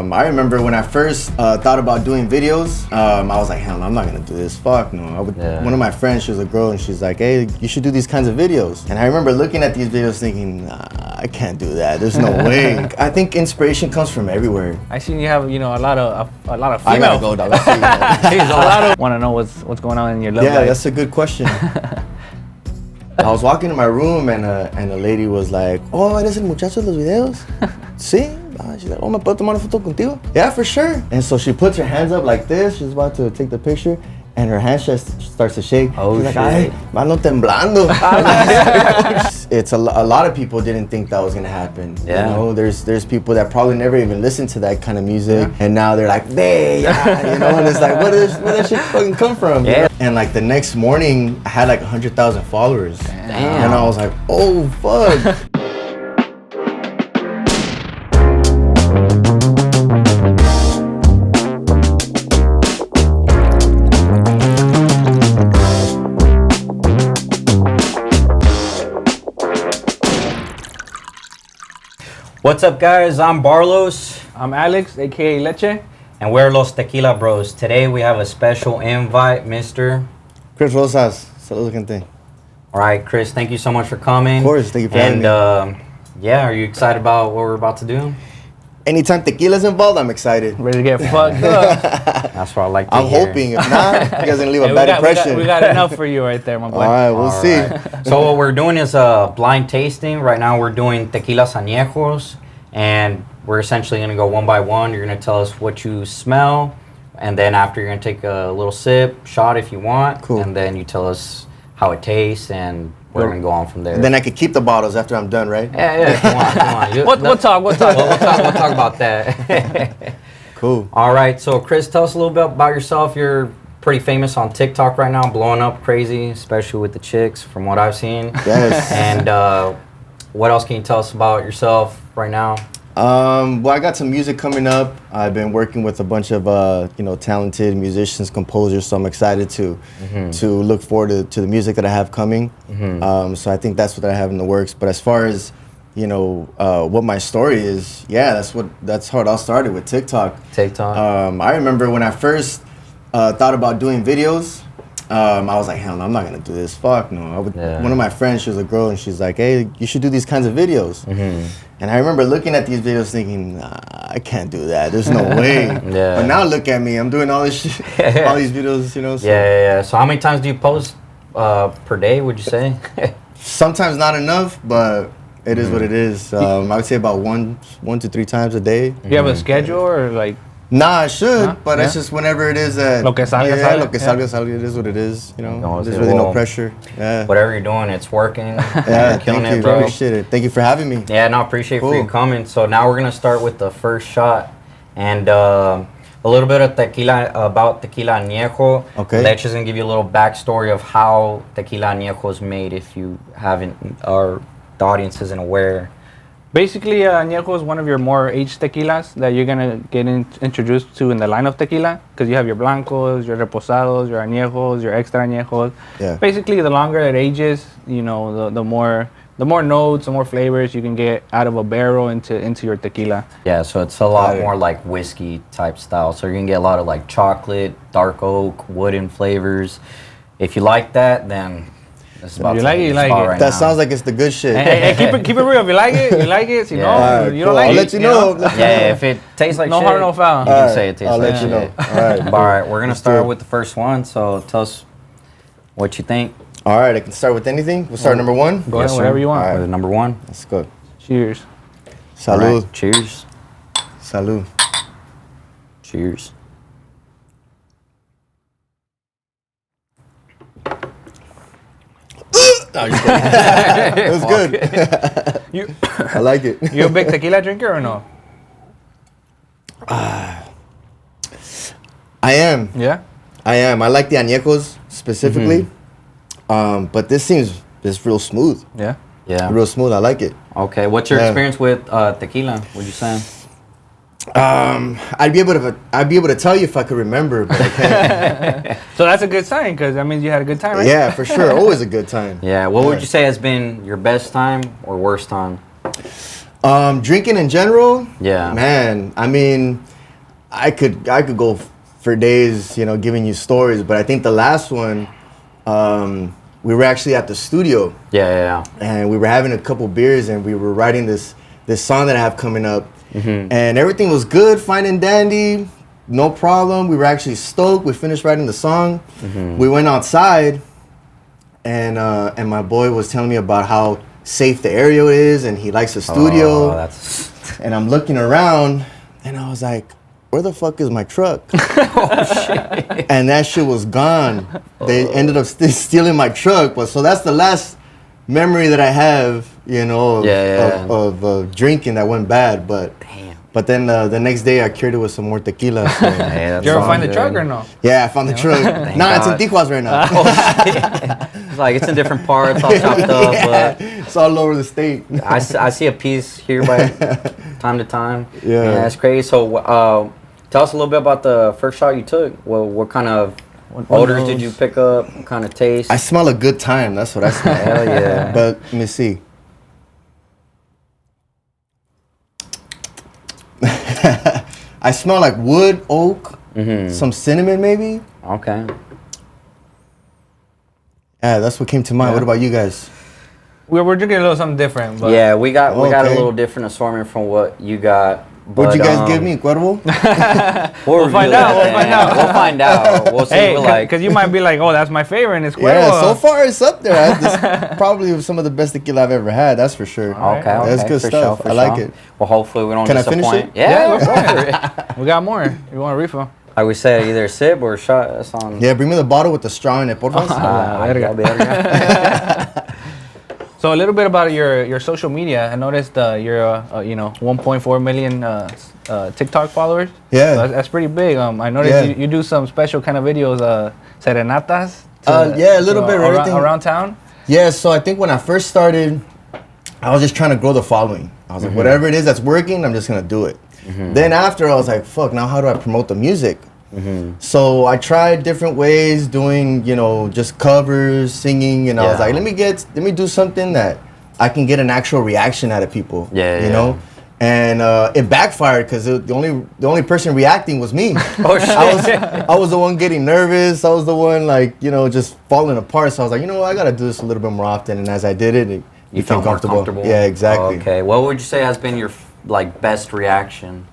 I remember when I first thought about doing videos, I was like, hell no, I'm not gonna do this. Fuck no. One of my friends, she was a girl, and she's like, hey, you should do these kinds of videos. And I remember looking at these videos thinking, nah, I can't do that. There's no way. I think inspiration comes from everywhere. I seen you have, a lot of female. I gotta go, dog. Want to know what's going on in your love life. Yeah, that's a good question. I was walking in my room and a lady was like, oh, ¿eres el muchacho de los videos? Sí. She's like, oh, ¿me puedo tomar una foto contigo? Yeah, for sure. And so she puts her hands up like this. She's about to take the picture. And her hand just starts to shake. Oh, she's shit. like, ay, mano temblando. It's a lot of people didn't think that was gonna happen. Yeah. You know, there's people that probably never even listened to that kind of music. Yeah. And now they're like, yeah, you know, and it's like, where did that shit fucking come from? Yeah. You know? And like the next morning, I had like 100,000 followers. Damn. And I was like, oh, fuck. What's up, guys? I'm Barlos. I'm Alex, aka Leche. And we're Los Tequila Bros. Today we have a special invite, Mr. Khris Rosas. Saludos, gente. All right, Chris, thank you so much for coming. Of course, thank you for having me. Yeah, are you excited about what we're about to do? Anytime tequila's involved, I'm excited. Ready to get fucked up. That's what I like to I'm hear. hoping. If not, you guys are gonna leave a bad impression. We got enough for you right there, my boy. All right, we'll see. Right. So what we're doing is a blind tasting. Right now we're doing tequilas añejos, and we're essentially gonna go one by one. You're gonna tell us what you smell, and then after you're gonna take a little sip, shot if you want, Cool. and then you tell us how it tastes, and we're gonna go on from there. And then I could keep the bottles after I'm done, right? Yeah, if you want, if you want. We'll talk. We'll talk about that. Cool. All right, so Chris, tell us a little bit about yourself. You're pretty famous on TikTok right now, blowing up crazy, especially with the chicks, from what I've seen. Yes. And what else can you tell us about yourself right now? Well, I got some music coming up. I've been working with a bunch of talented musicians, composers, so I'm excited to look forward to the music that I have coming. So I think that's what I have in the works. But as far as what my story is, yeah, that's how it all started with TikTok. I remember when I first thought about doing videos, I was like, hell no, I'm not gonna do this. Fuck no. One of my friends, she was a girl, and she's like, hey, you should do these kinds of videos. And I remember looking at these videos thinking, nah, I can't do that. There's no way. But now look at me, I'm doing all this shit, all these videos, So. Yeah. So how many times do you post per day, would you say? Sometimes not enough, but it is what it is. I would say about one to 3 times a day. Do you have a schedule or like? Nah, I should, but it's just whenever it is that. Lo que salga, salga. Lo que salga, salga. It is what it is, No, There's really no pressure. Yeah. Whatever you're doing, it's working. Yeah, You're killing thank it, you. bro. Appreciate it. Thank you for having me. Yeah, no, appreciate for you Cool. coming. So now we're gonna start with the first shot, and a little bit of about tequila añejo. Okay. Leche's gonna give you a little backstory of how tequila añejo is made, if you haven't, or the audience isn't aware. Basically, añejo is one of your more aged tequilas that you're gonna get introduced to in the line of tequila, because you have your blancos, your reposados, your añejos, your extra añejos. Yeah. Basically, the longer it ages, the more notes, the more flavors you can get out of a barrel into your tequila. Yeah, so it's a lot more like whiskey type style. So you're gonna get a lot of like chocolate, dark oak, wooden flavors. If you like that, then this is about You like it, you like it. That sounds like it's the good shit. Hey, keep it real. If you like it, you like it. You know, Alright, you cool. don't like I'll it. let you know. Yeah, if it tastes like No shit, harm, no foul. you can say it tastes I'll like let you shit. know. Alright. All right, we're gonna Let's start do it. with the first one. So tell us what you think. All right, I can start with anything. We'll start number 1. Go ahead, whatever you want. All right. With number 1. Let's go. Cheers. All Salud. right, cheers. Salud. Cheers. No, just kidding. It was good. You I like it. you a big tequila drinker or no? I am. Yeah. I am. I like the añejos specifically. But this seems just real smooth. Yeah. Yeah. Real smooth. I like it. Okay, what's your Yeah. experience with tequila? Would you say? I'd be able to tell you if I could remember, but I can't. So that's a good sign, because that means you had a good time, right? Yeah, for sure. Always a good time. Yeah. What would you say has been your best time or worst time? Drinking in general. Yeah. Man, I mean, I could go for days, you know, giving you stories. But I think the last one, we were actually at the studio. Yeah. And we were having a couple beers, and we were writing this song that I have coming up. And everything was good, fine and dandy, no problem. We were actually stoked. We finished writing the song. We went outside, and my boy was telling me about how safe the area is, and he likes the studio. And I'm looking around, and I was like, where the fuck is my truck? Oh, shit. And that shit was gone. They ended up stealing my truck. But so that's the last memory that I have, you know, of drinking that went bad. But But then the next day I cured it with some more tequila. So. Did you ever find the truck or no? Yeah, I found the truck. Nah, it's in Tijuas right now. It's like it's in different parts, all chopped up. But it's all over the state. I see a piece here by time to time. Yeah, that's crazy. So tell us a little bit about the first shot you took. Well, what kind of odors did you pick up? What kind of taste? I smell a good time. That's what I smell. Hell yeah. But let me see. I smell like wood, oak, some cinnamon maybe. Okay. Yeah, that's what came to mind. What about you guys? We're drinking a little something different. But yeah, we got a little different assortment from what you got. What'd you guys give me, Cuervo? We'll find out. We'll find out. We'll see. Hey, what like. Because you might be like, oh, that's my favorite, and it's Cuervo. Yeah, so far it's up there. This probably some of the best tequila I've ever had. That's for sure. Okay, that's good stuff. I like it. Well, hopefully we don't Can disappoint. I finish it? Yeah, go for it. We got more. You want a refill? Like we said, either a sip or a shot. That's on. Yeah, bring me the bottle with the straw in it, por favor. So a little bit about your social media. I noticed you're 1.4 million TikTok followers. Yeah, so that's pretty big. I noticed you do some special kind of videos, serenatas. Yeah, a little bit around town. Yeah, so I think when I first started, I was just trying to grow the following. I was like, whatever it is that's working, I'm just gonna do it. Then after, I was like, fuck, now how do I promote the music? So I tried different ways, doing just covers, singing, and I was like, let me do something that I can get an actual reaction out of people. You know, and it backfired because the only person reacting was me. Oh shit! I was the one getting nervous. I was the one just falling apart. So I was like, I gotta do this a little bit more often. And as I did it, you felt more comfortable. Yeah, exactly. Okay, what would you say has been your best reaction?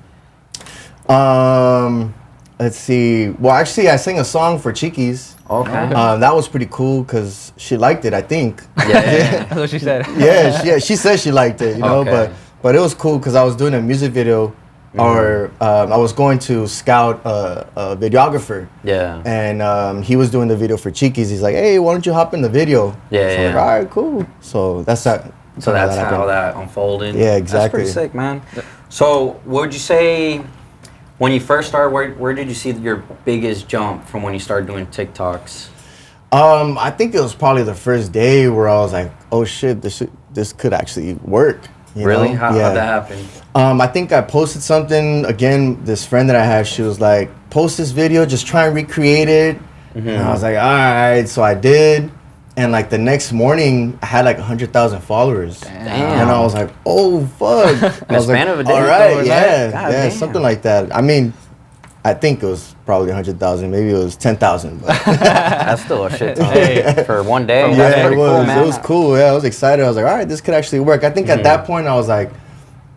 Let's see. Well, actually, I sang a song for Chiquis. Okay. That was pretty cool because she liked it, I think. Yeah. That's what she said. Yeah, she said she liked it, but it was cool because I was doing a music video, or I was going to scout a videographer. Yeah. And he was doing the video for Chiquis. He's like, hey, why don't you hop in the video? Yeah, so I'm like, all right, cool. So that's that. So that's how that unfolded. Yeah, exactly. That's pretty sick, man. So what would you say, when you first started, where did you see your biggest jump from when you started doing TikToks? I think it was probably the first day where I was like, oh shit, this could actually work. Really? How'd that happen? I think I posted something, again, this friend that I had, she was like, post this video, just try and recreate it. And I was like, all right, so I did. And the next morning, I had 100,000 followers. Damn. And I was like, oh, fuck. I was span of a day. All right, yeah, damn. something like that. I mean, I think it was probably 100,000. Maybe it was 10,000. That's still a shit ton for one day. Yeah, That's pretty cool, man. It was cool. Yeah, I was excited. I was like, all right, this could actually work. I think at that point, I was like,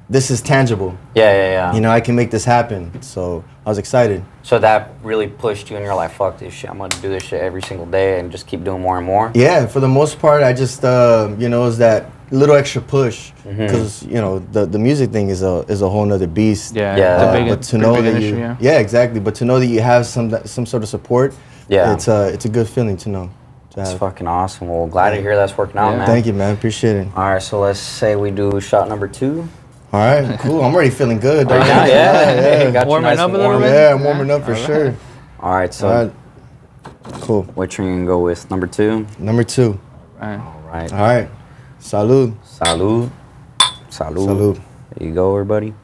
this is tangible. Yeah. I can make this happen. So I was excited. So that really pushed you, and you're like, fuck this shit. I'm going to do this shit every single day and just keep doing more and more? Yeah, for the most part, I just, it was that little extra push. Because, the music thing is a whole nother beast. Yeah. But to know that exactly. But to know that you have some sort of support, it's a good feeling to know. That's fucking awesome. Well, glad to hear that's working out, man. Thank you, man. Appreciate it. All right, so let's say we do shot number 2. All right, cool. I'm already feeling good. Yeah. Warming up a little bit? Yeah, I'm warming up for sure. All right, so cool. Which one you gonna go with? Number 2? Number 2. All right. All right. Salud. Salud. Salud. Salud. There you go, everybody.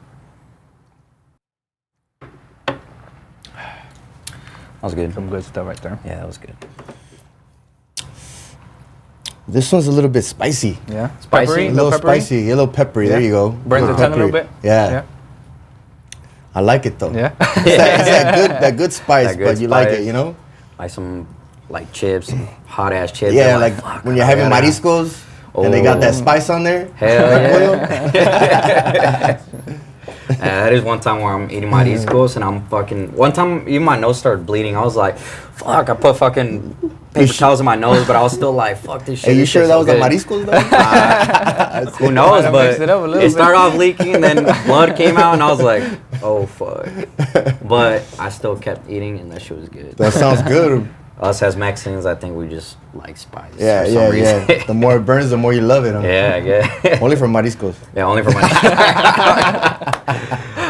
That was good. Some good stuff right there. Yeah, that was good. This one's a little bit spicy. Yeah. Spicy? Peppery? A little peppery? spicy, a little peppery. Yeah. There you go. Burns the tongue a little bit? Yeah. I like it though. Yeah. It's that good spice, That good but you like spice. it, you know? Like some like chips, some hot ass chips. Yeah, I'm like fuck, when you're I having gotta- mariscos and they got that spice on there. Hell yeah. That is one time where I'm eating mariscos and I'm fucking. One time, even my nose started bleeding. I was like, "Fuck!" I put fucking paper towels in my nose, but I was still like, "Fuck this shit." Hey, you this sure shit's that so was the good." mariscos though? Who knows? Might have But mixed it up a little it started bit. off leaking, and then blood came out, and I was like, "Oh fuck!" But I still kept eating, and that shit was good. That sounds good. Us as Mexicans, I think we just like spice. Yeah, for some reason. yeah. The more it burns, the more you love it. Huh? Yeah, I guess. Only for mariscos. Yeah, only for my.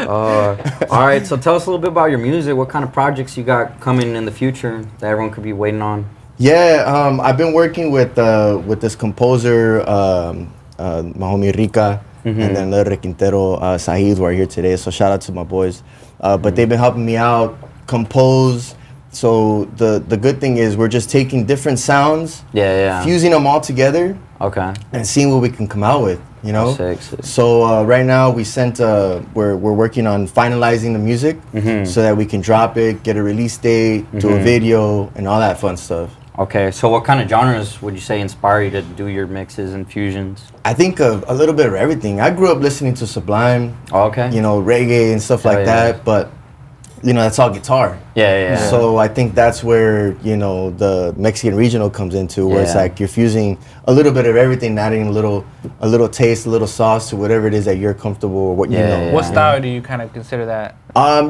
All right, so tell us a little bit about your music. What kind of projects you got coming in the future that everyone could be waiting on? Yeah, I've been working with this composer, my homie Rica, and then the Requintero Saeed, who are here today. So shout out to my boys. But they've been helping me out compose. So the good thing is we're just taking different sounds, Yeah. fusing them all together, Okay. and seeing what we can come out with. You know. Sick. So right now we're working on finalizing the music so that we can drop it, get a release date, do a video, and all that fun stuff. Okay, so what kind of genres would you say inspire you to do your mixes and fusions? I think of a little bit of everything. I grew up listening to Sublime, Oh, okay. you know, reggae and stuff Hell like yeah. that, but you know, that's all guitar. Yeah. So I think that's where, you know, the Mexican regional comes into, where it's Yeah. like you're fusing a little bit of everything, adding a little taste, a little sauce to whatever it is that you're comfortable or what you Yeah, know. yeah. What style do you kind of consider that?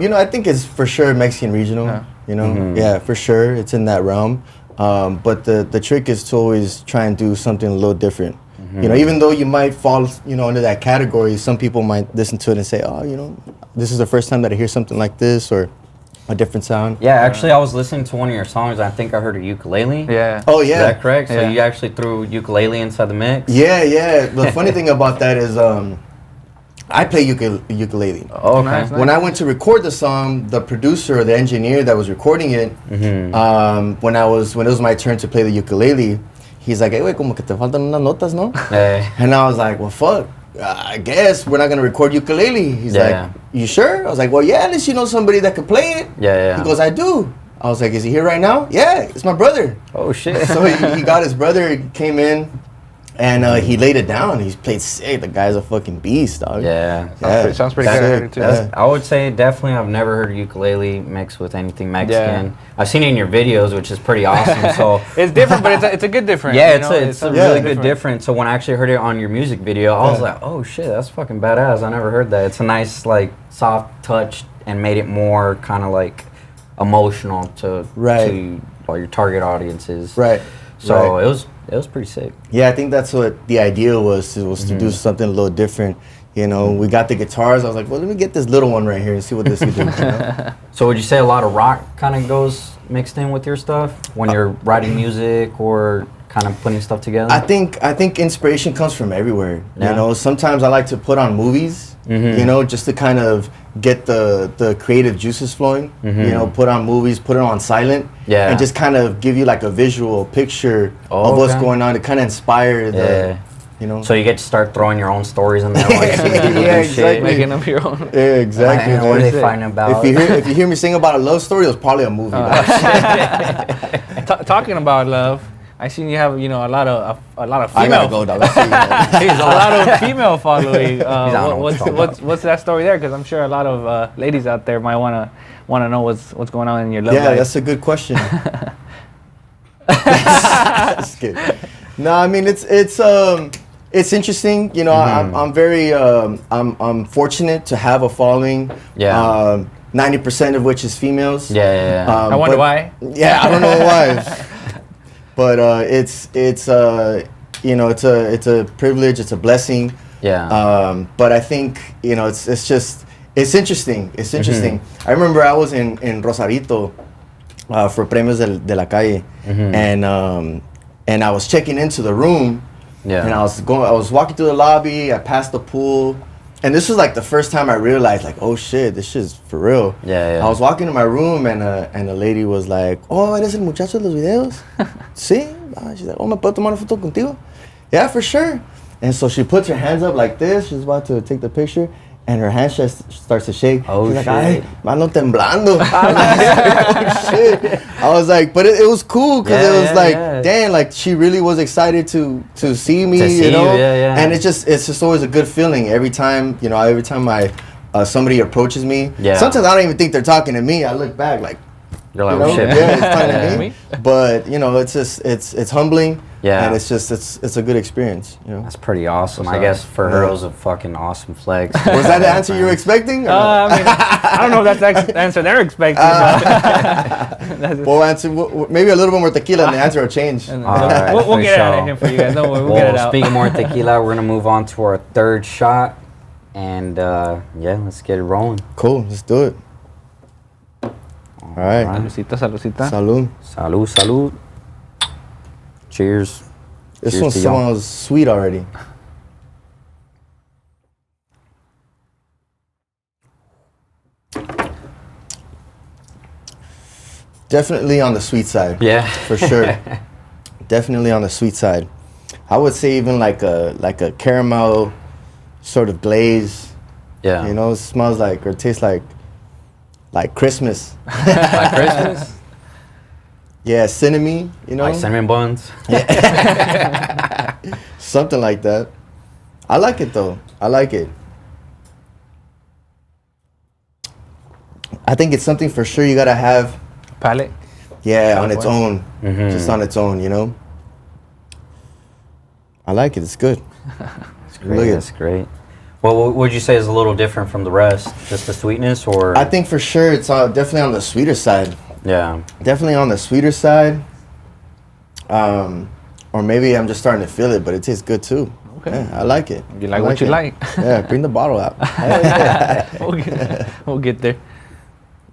You know, I think it's for sure Mexican regional. Yeah. You know, yeah, for sure, it's in that realm. But the trick is to always try and do something a little different. You know, even though you might fall, you know, under that category, some people might listen to it and say, oh, you know, this is the first time that I hear something like this or a different sound. Yeah, actually, I was listening to one of your songs. I think I heard a ukulele. Yeah. Oh, Is yeah. that correct? So Yeah. you actually threw ukulele inside the mix? Yeah. The funny thing about that is I play ukulele. Oh, okay. Nice. When I went to record the song, the producer, the engineer that was recording it, when it was my turn to play the ukulele, he's like, hey, güey, como que te faltan unas notas, ¿no? Yeah. And I was like, well, fuck. I guess we're not gonna record ukulele. He's Yeah. like, you sure? I was like, well, yeah, unless you know somebody that could play it. Yeah. He goes, I do. I was like, is he here right now? Yeah, it's my brother. Oh, shit. So he got his brother, he came in, and he laid it down. He's played sick. The guy's a fucking beast, dog. Yeah. Sounds pretty good. I heard it too. That's- I would say definitely I've never heard ukulele mixed with anything Mexican. Yeah. I've seen it in your videos, which is pretty awesome. So It's different, but it's a good different. yeah, you know? it's a something really different. good difference. So when I actually heard it on your music video, I was like, oh shit, that's fucking badass. I never heard that. It's a nice like soft touch and made it more kind of like emotional to your target audiences. Right. So right. it was pretty sick. Yeah, I think that's what the idea was to do something a little different. You know, we got the guitars. I was like, well, let me get this little one right here and see what this can do. You know? So would you say a lot of rock kind of goes mixed in with your stuff when you're writing music or kind of putting stuff together? I think inspiration comes from everywhere. Yeah. You know, sometimes I like to put on movies. You know, just to kind of get the creative juices flowing. You know, put on movies, put it on silent, Yeah. and just kind of give you like a visual picture Oh, of what's okay. going on to kind of inspire the. Yeah. You know. So you get to start throwing your own stories in there while you're seeing people Yeah, do shit. exactly. Making up your own. Yeah, exactly. Man, what are man. they fighting about? If you hear me sing about a love story, it was probably a movie. Talking about love, I seen you have a lot of female. I gotta go, dog. Let's see, man. a lot of female following. on What's that story there? Because I'm sure a lot of ladies out there might wanna know what's going on in your love Yeah, life. that's a good question. Just kidding. No, I mean it's interesting. You know, I'm very I'm fortunate to have a following. Yeah. 90% of which is females. Yeah. I wonder but- why. Yeah, I don't know why. But it's you know, it's a privilege, it's a blessing. Yeah. But I think, you know, it's interesting. It's interesting. I remember I was in Rosarito for Premios de la Calle, and I was checking into the room, Yeah. and I was walking through the lobby. I passed the pool, And this was like the first time I realized, like, oh shit, this shit's for real. Yeah. I was walking to my room and a lady was like, oh, ¿eres el muchacho de los videos? Sí. She's like, oh, ¿me puedo tomar una foto contigo? Yeah, for sure. And so she puts her hands up like this. She's about to take the picture. And her hand starts to shake. Oh, She's shit. like, ay, mano temblando. Oh, shit. I was like, but it was cool because it was like, damn, like she really was excited to see me, you know? And it's just always a good feeling every time, you know, every time somebody approaches me. Yeah. Sometimes I don't even think they're talking to me. I look back like, you're like, you know, oh shit. Yeah, it's talking to me. But, you know, it's just, it's humbling. Yeah. And it's a good experience, you know. That's pretty awesome. I guess for her it was a fucking awesome flex. Was that the answer you were expecting? I mean, I don't know if that's the answer they're expecting. We'll answer maybe a little bit more tequila and the answer will change. Right, we'll get it out of him for you guys. Don't worry, we'll get it out. Speaking more tequila, we're going to move on to our third shot. And yeah, let's get it rolling. Cool, let's do it. All right. Salucita, salucita. Salud. Salud, salud. Cheers. This Cheers one to y'all. smells sweet already. Definitely on the sweet side. Yeah. For sure. Definitely on the sweet side. I would say even like a caramel sort of glaze. Yeah. You know, it smells like or tastes like Christmas. Like Christmas? Yeah, cinnamon, you know? Like cinnamon buns? Something like that. I like it though. I like it. I think it's something for sure you gotta have. Palate? Yeah, on its own. Mm-hmm. Just on its own, you know? I like it. It's good. It's great. That's great. Well, what would you say is a little different from the rest? Just the sweetness, or? I think for sure it's definitely on the sweeter side. Yeah. Definitely on the sweeter side. Or maybe I'm just starting to feel it, but it tastes good too. Okay. Yeah, I like it. You like what you like. Yeah, bring the bottle out. We'll get there.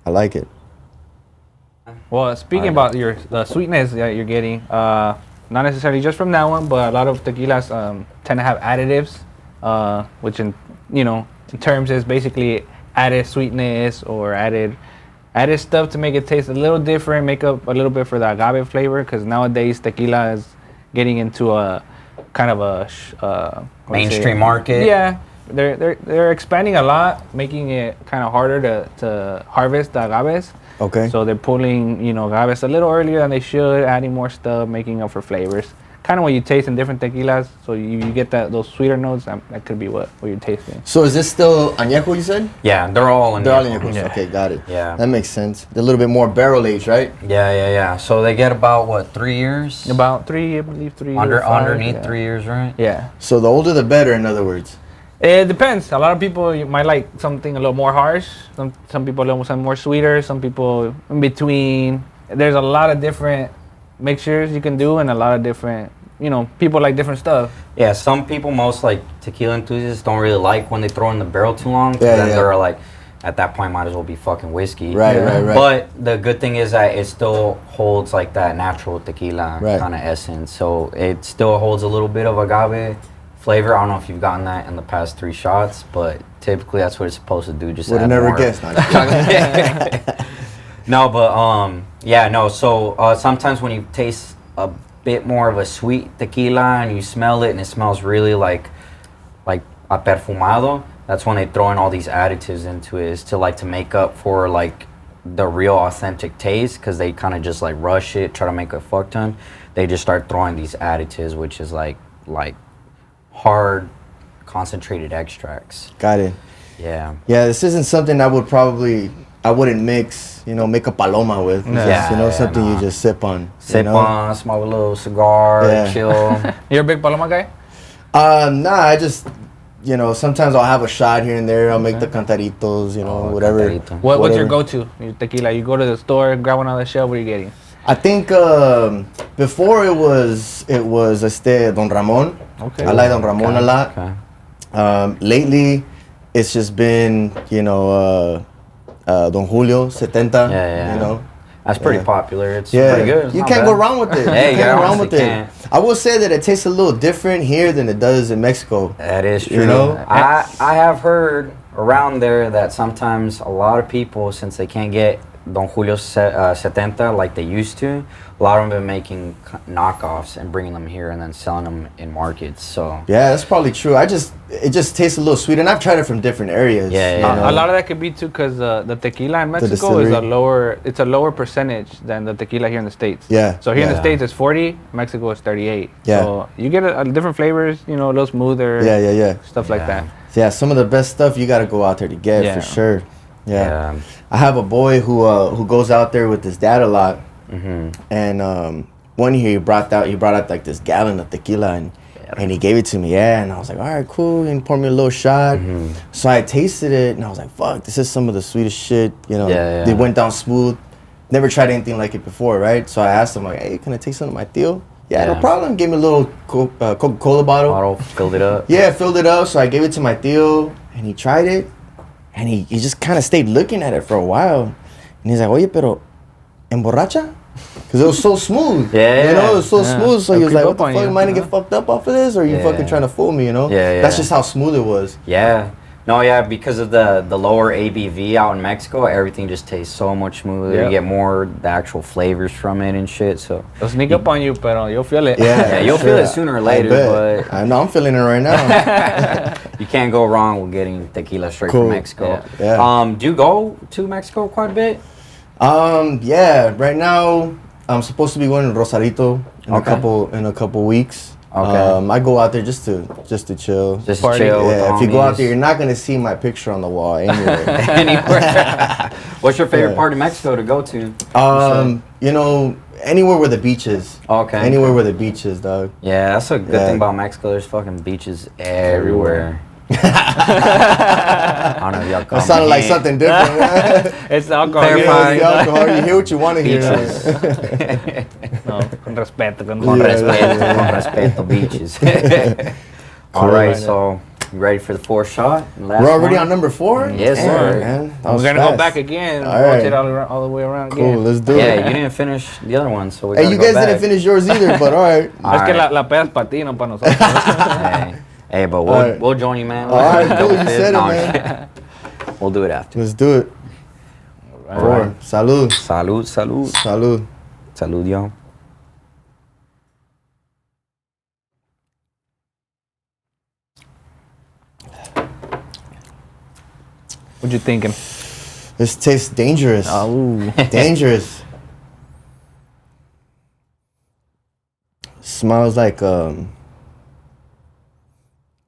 I like it. Well, speaking about the sweetness that you're getting, not necessarily just from that one, but a lot of tequilas tend to have additives, which in terms is basically added sweetness or added stuff to make it taste a little different, make up a little bit for the agave flavor. Because nowadays tequila is getting into a kind of a mainstream market. Yeah, they're expanding a lot, making it kind of harder to harvest the agaves. Okay. So they're pulling, agaves a little earlier than they should, adding more stuff, making up for flavors. Kind of what you taste in different tequilas, so you get those sweeter notes. That could be what you're tasting. So is this still añejo, you said? Yeah, they're all añejo. They're all añejos. Yeah. Okay, got it. Yeah. That makes sense. They're a little bit more barrel aged, right? Yeah. So they get about, 3 years? About 3, I believe 3 Underneath 3 years, right? Yeah. So the older the better, in other words. It depends. A lot of people might like something a little more harsh. Some people want something more sweeter. Some people in between. There's a lot of different mixtures you can do, and a lot of different, people like different stuff. Yeah, some people, most like tequila enthusiasts, don't really like when they throw in the barrel too long. Yeah, then they're like, at that point, might as well be fucking whiskey. Right. But the good thing is that it still holds like that natural tequila kind of essence. So it still holds a little bit of agave flavor. I don't know if you've gotten that in the past 3 shots, but typically that's what it's supposed to do. Just would have never guessed. No, but So sometimes when you taste a bit more of a sweet tequila and you smell it and it smells really like a perfumado, that's when they throw in all these additives into it, is to make up for like the real authentic taste, because they kind of just like rush it, try to make a fuck ton. They just start throwing these additives, which is like hard concentrated extracts. Got it. Yeah, this isn't something I wouldn't mix, make a paloma with. It's just, something you just sip on. On, smoke a little cigar, chill. You're a big paloma guy? Nah, I just, sometimes I'll have a shot here and there. I'll make the cantaritos, whatever. Cantarito. What's your go-to? Your tequila? You go to the store, grab one on the shelf. What are you getting? I think before it was Don Ramon. Okay. I like Don Ramon a lot. Okay. Lately, it's just been Don Julio 70. Yeah. That's pretty popular. It's Yeah, pretty good. It's you not can't bad. go wrong with it. Yeah, you can't go wrong honestly with it. can't. I will say that it tastes a little different here than it does in Mexico. That is true. You know? I have heard around there that sometimes a lot of people, since they can't get Don Julio 70 like they used to, a lot of them have been making knockoffs and bringing them here and then selling them in markets. So Yeah, that's probably true. It just tastes a little sweet, and I've tried it from different areas. Yeah, you yeah. know? A lot of that could be too because the tequila in Mexico is distillery. it's a lower percentage than the tequila here in the States. Yeah. So here in the Yeah. States it's 40, Mexico is 38. Yeah. So you get a different flavors, a little smoother. Yeah. Stuff like that. Yeah, some of the best stuff you got to go out there to get Yeah. for sure. Yeah. Yeah. I have a boy who goes out there with his dad a lot, and one year he brought out like this gallon of tequila and he gave it to me. Yeah, and I was like, all right, cool. And he poured me a little shot. So I tasted it and I was like, fuck, this is some of the sweetest shit. Yeah. They went down smooth. Never tried anything like it before, right? So I asked him like, hey, can I take some of my tío? Yeah, no problem. Gave me a little Coca-Cola bottle. Filled it up. Yeah, filled it up. So I gave it to my tío and he tried it. And he just kind of stayed looking at it for a while. And he's like, oye, pero, ¿emborracha? Because it was so smooth. Yeah. It was so smooth. So he was like, what the fuck, am I going to get fucked up off of this? Or are you fucking trying to fool me, Yeah. That's just how smooth it was. Yeah. No, yeah, because of the lower ABV out in Mexico, everything just tastes so much smoother. Yep. You get more the actual flavors from it and shit. So It'll sneak up on you, pero you'll feel it. yeah, you'll feel it sooner or later, but I know I'm feeling it right now. you can't go wrong with getting tequila straight from Mexico. Yeah. Do you go to Mexico quite a bit? Yeah. Right now, I'm supposed to be going to Rosarito in a couple weeks. Okay. I go out there just to chill. Just Party. chill with the Yeah, if you go out homies. there, you're not gonna see my picture on the wall anywhere. Anywhere. What's your favorite part of Mexico to go to? Anywhere where the beach is. Okay. Anywhere where the beach is, dog. Yeah, that's a good Yeah. thing about Mexico. There's fucking beaches everywhere. I don't know if y'all call That sounded me like gay. something different. It's the alcohol. Clarify. It's the alcohol. You hear what you want to hear. Beaches. No, con respeto. Con Yeah. respeto, beaches. All right, so you ready for the fourth shot? Last We're already one? on number 4? Yes, Damn, sir. man. That We're was gonna go fast. back again and All watch right. it all the way around Cool, again. let's do Yeah, it. you didn't finish the other one, so we Hey, gotta you go guys back. didn't finish yours either, but all right. Es que Alright. la pedas para ti, no para nosotros. Hey, but we'll, Alright. we'll join you, man. All right, Double cool, you fifth. said it, No, I'm man. kidding. We'll do it after. Let's do it. All 4. right. Salud. Salud. Salud. Salud, y'all. What you thinking? This tastes dangerous. Oh, Dangerous. Smells like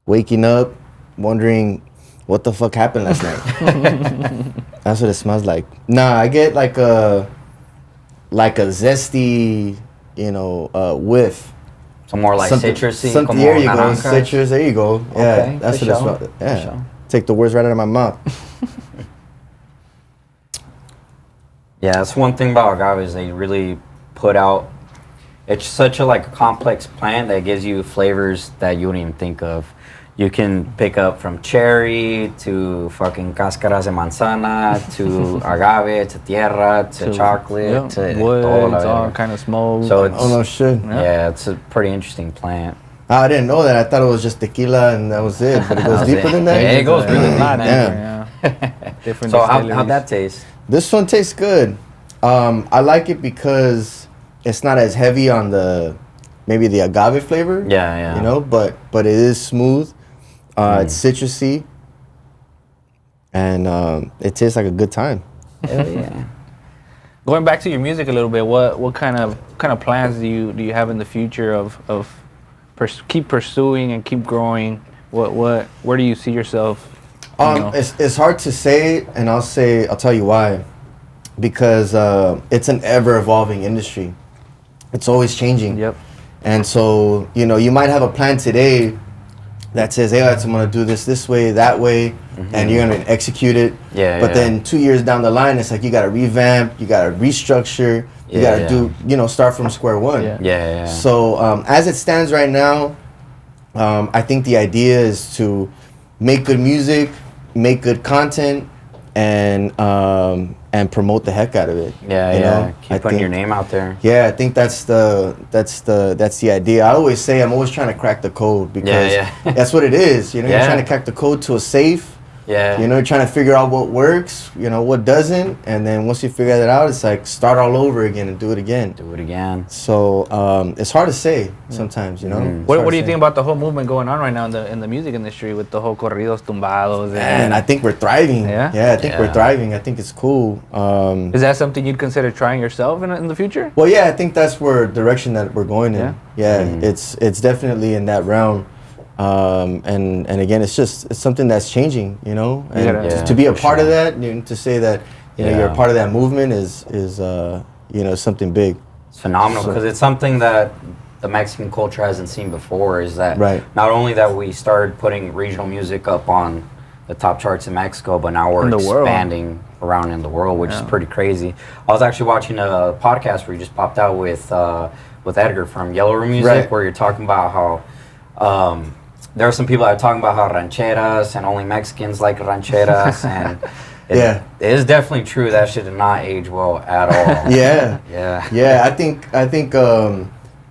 waking up, wondering what the fuck happened last night. That's what it smells like. Nah, I get like a zesty, whiff. Some more like Something- citrusy. Something, como there you go. naranjas. Citrus. There you go. Yeah, Okay, that's for what it sure, smells. for Yeah. sure. Take the words right out of my mouth. Yeah, that's one thing about agave is they really put out. It's such a complex plant that gives you flavors that you wouldn't even think of. You can pick up from cherry to fucking cáscaras de manzana to agave to tierra to chocolate to wood, todo la all verga. kind of smoke. So it's Oh no shit. yeah, it's a pretty interesting plant. I didn't know that. I thought it was just tequila and that was it. But it goes That was deeper it. than that. Yeah, it goes really a deep, lot man. different, yeah. Different So how'd distilleries. that taste? This one tastes good. I like it because it's not as heavy on maybe the agave flavor. Yeah. But it is smooth. It's citrusy, and it tastes like a good time. Hell yeah. Going back to your music a little bit, what kind of plans do you have in the future of keep pursuing and keep growing? Where do you see yourself? It's hard to say, and I'll tell you why. Because it's an ever evolving industry. It's always changing. Yep. And so, you might have a plan today that says, hey, I'm going to do this way, that way, and you're going to execute it. Yeah. But then 2 years down the line, it's like you got to revamp, you got to restructure, you got to do, start from square one. Yeah. So as it stands right now, I think the idea is to make good music, make good content, and and promote the heck out of it. Yeah, you yeah. know? Keep putting your name out there. Yeah, I think that's the idea. I always say I'm always trying to crack the code because that's what it is. You know, you're trying to crack the code to a safe. Yeah. You know, you're trying to figure out what works, you know, what doesn't, and then once you figure that out, it's like start all over again and do it again. Do it again. So it's hard to say sometimes, you know. What do you think about the whole movement going on right now in the music industry with the whole corridos tumbados? And I think we're thriving. Yeah, I think we're thriving. I think it's cool. Is that something you'd consider trying yourself in the future? Well, yeah, I think that's where direction that we're going in. Yeah, it's definitely in that realm. And again, it's something that's changing, you know, and to be a part of that, you know, to say that, you know, you're a part of that movement is you know, something big. It's phenomenal because it's something that the Mexican culture hasn't seen before, is that not only that we started putting regional music up on the top charts in Mexico, but now we're expanding around in the world, which is pretty crazy. I was actually watching a podcast where you just popped out with Edgar from Yellow Room Music, where you're talking about how there are some people that are talking about how rancheras and only Mexicans like rancheras, and it is definitely true. That shit did not age well at all. Yeah. I think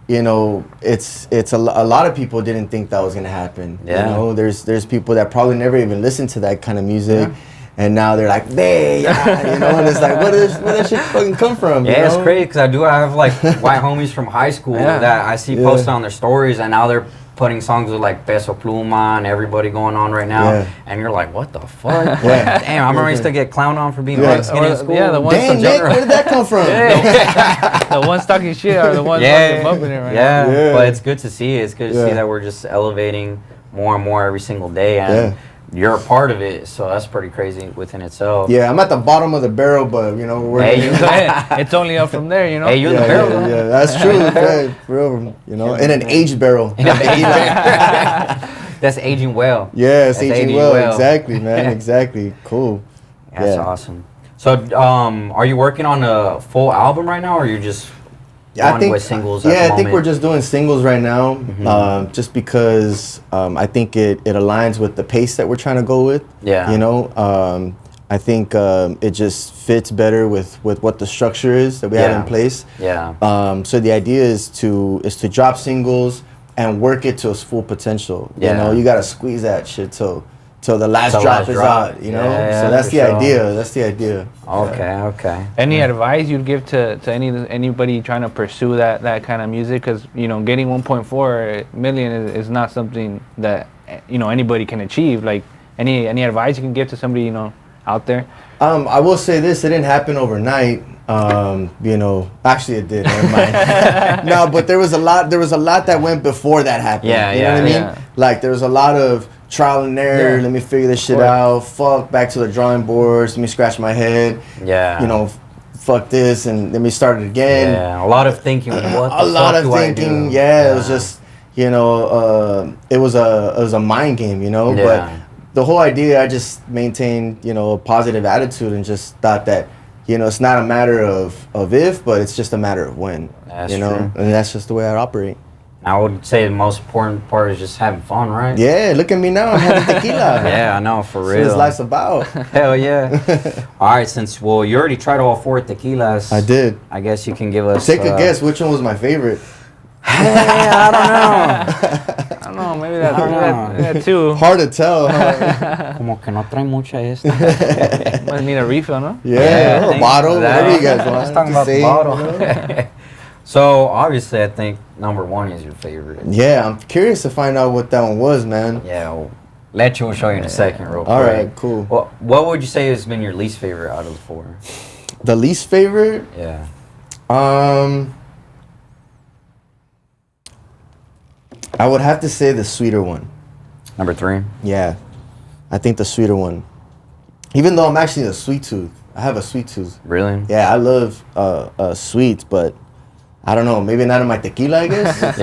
you know, it's a lot of people didn't think that was gonna happen. You know, there's people that probably never even listened to that kind of music. And now they're like, you know, and it's like, where does that shit fucking come from? Yeah, you know? It's crazy because I have like white homies from high school that I see posted on their stories, and now they're putting songs with like Peso Pluma and everybody going on right now, and you're like, what the fuck? Damn, I remember I used to get clowned on for being Mexican in school. Yeah, the ones Damn, Nick, where did that come from? The ones talking shit are the ones fucking bumping it right now. But it's good to see. It's good to see that we're just elevating more and more every single day, and you're a part of it, so that's pretty crazy within itself. Yeah, I'm at the bottom of the barrel, but you know, it's only up from there, you know. Hey, you're in the barrel. Yeah, that's true. Bro, you know, in an aged barrel. That's aging well. Yeah, it's aging well. Exactly, man. Exactly. Cool. That's awesome. So, are you working on a full album right now, or are you just with singles? I think we're just doing singles right now, just because I think it aligns with the pace that we're trying to go with. Yeah. You know, I think it just fits better with what the structure is that we have in place. Yeah. So the idea is to drop singles and work it to its full potential. You know, you gotta squeeze that shit till the last drop is out, you know? So that's the idea. That's the idea. Okay. Any advice you'd give to anybody trying to pursue that kind of music? Because, you know, getting 1.4 million is not something that, you know, anybody can achieve. Like, any advice you can give to somebody, you know, out there? I will say this, it didn't happen overnight. You know, actually it did, never mind. No, but there was a lot that went before that happened. You know what I mean? Yeah. Like, there was a lot of trial and error. Let me figure this shit out. Fuck, back to the drawing boards. Let me scratch my head. Yeah. You know, fuck this, and let me start it again. Yeah. A lot of thinking. What a lot of thinking. Yeah. It was just, you know, it was a mind game. You know, but the whole idea, I just maintained, you know, a positive attitude and just thought that, you know, it's not a matter of if, but it's just a matter of when. That's you know, true. And that's just the way I operate. I would say the most important part is just having fun, right? Yeah, look at me now. I'm having tequila. Yeah, I know, for real. That's what life's about. Hell yeah. All right, you already tried all 4 tequilas. I did. I guess you can give us... Take a guess, which one was my favorite? I don't know. I don't know, maybe that too. Hard to tell, huh? Como que no trae mucha esta. Must need a refill, no? Yeah, or a bottle, whatever you guys want. Let's talk about the bottle. You know? So, obviously, I think number 1 is your favorite. Yeah, I'm curious to find out what that one was, man. Yeah, Leche will show you in a second, real quick. All right, cool. Well, what would you say has been your least favorite out of the 4? The least favorite? Yeah. I would have to say the sweeter one. Number 3? Yeah, I think the sweeter one. Even though I'm actually a sweet tooth. I have a sweet tooth. Really? Yeah, I love sweets, but I don't know. Maybe not in my tequila, I guess.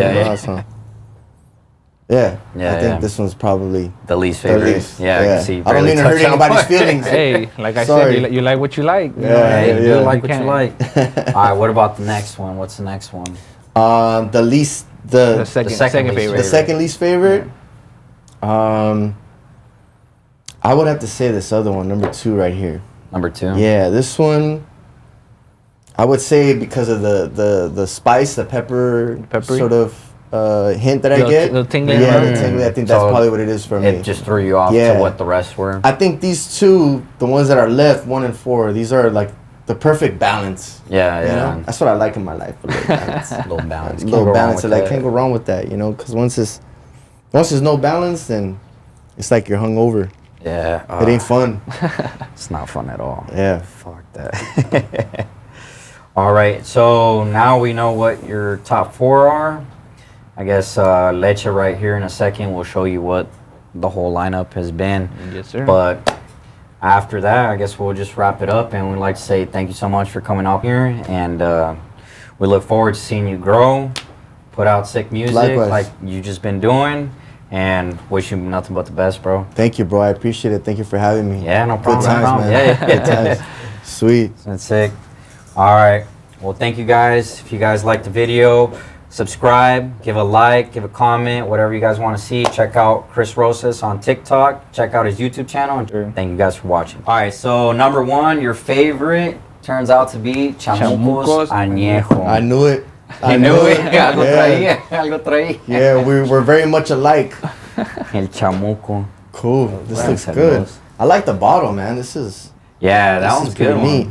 Yeah, I think this one's probably the least favorite. Yeah, I can see. I don't mean to hurt anybody's feelings. Hey, like I said, you like what you like. You like what you like. All right, what about the next one? What's the next one? The second favorite. The second least favorite. I would have to say this other one, number 2 right here. Number 2. Yeah, this one, I would say because of the spice, the peppery sort of hint that I get. The tingling. Yeah, the tingling. I think that's So probably what it is for me. It just threw you off Yeah. to what the rest were. I think these two, the ones that are left, 1 and 4, these are like the perfect balance. Yeah, You yeah. know? That's what I like in my life. A little balance. A little balance. A little balance. Like, can't go wrong with that, you know? Because once there's no balance, then it's like you're hungover. Yeah. It ain't fun. It's not fun at all. Yeah. Fuck that. All right, so now we know what your top 4 are. I guess Leche right here in a second will show you what the whole lineup has been. Yes, sir. But after that, I guess we'll just wrap it up, and we'd like to say thank you so much for coming out here, and we look forward to seeing you grow, put out sick music Likewise. like you just been doing, and wish you nothing but the best, bro. Thank you, bro. I appreciate it. Thank you for having me. Yeah, no problem. Good times, no problem. man. Yeah, Good times. Sweet. That's sick. All right. Well, thank you guys. If you guys liked the video, subscribe, give a like, give a comment, whatever you guys want to see. Check out Khris Rosas on TikTok. Check out his YouTube channel. And thank you guys for watching. All right. So number 1, your favorite turns out to be Chamucos Añejo. I knew it. I knew it. Algo Yeah. traía. Algo traía. Yeah, we're very much alike. El Chamuco. Cool. This Wow. looks good. I like the bottle, man. This is Yeah, that one's pretty good. neat.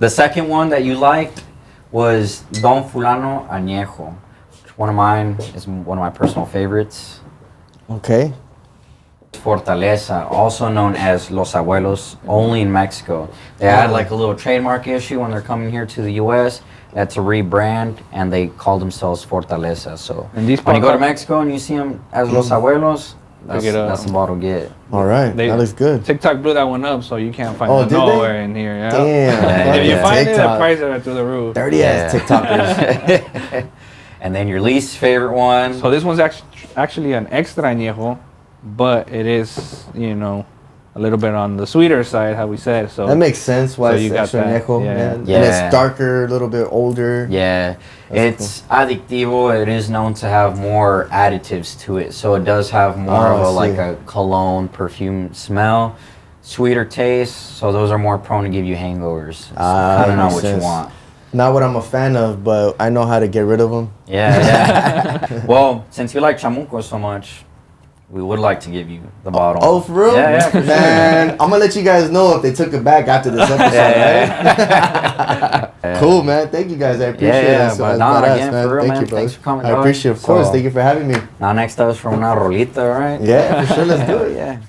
The second one that you liked was Don Fulano Añejo. One of mine is one of my personal favorites. Okay. Fortaleza, also known as Los Abuelos, only in Mexico. They had like a little trademark issue when they're coming here to the U.S. They had to rebrand, and they called themselves Fortaleza. So And these when you go to pop-up- Mexico and you see them as Los Abuelos, that's the bottle get. All right. They- that looks good. TikTok blew that one up, so you can't find Oh, it did they? nowhere in here. Yeah. Damn. If you Yeah. find it, the TikTok. prices are through the roof. Dirty ass TikTokers. And then your least favorite one. So this one's actually an extra añejo, but it is, you know, a little bit on the sweeter side, how we said. So That makes sense. Why So it's you got extra that, añejo, yeah. man. Yeah. And it's darker, a little bit older. Yeah, That's it's addictivo. It is known to have more additives to it, so it does have more Oh, of I a, like see. a cologne perfume smell, sweeter taste. So those are more prone to give you hangovers. So Ah, I don't know makes what sense. you want. Not what I'm a fan of, but I know how to get rid of them. Yeah, yeah. Well, since you like chamuco so much, we would like to give you the bottle. Oh, for real? Yeah, yeah, for sure. Man, I'm gonna let you guys know if they took it back after this episode, Yeah, right? Cool, man. Thank you guys. I appreciate Yeah, yeah, it. So but that's nah, badass, again, for real, Thank man. you, bro. Thanks for coming, I dog. appreciate it. Of course. So- Thank you for having me. Now next up is from una rolita, right? Yeah, for sure. Let's do it. Yeah.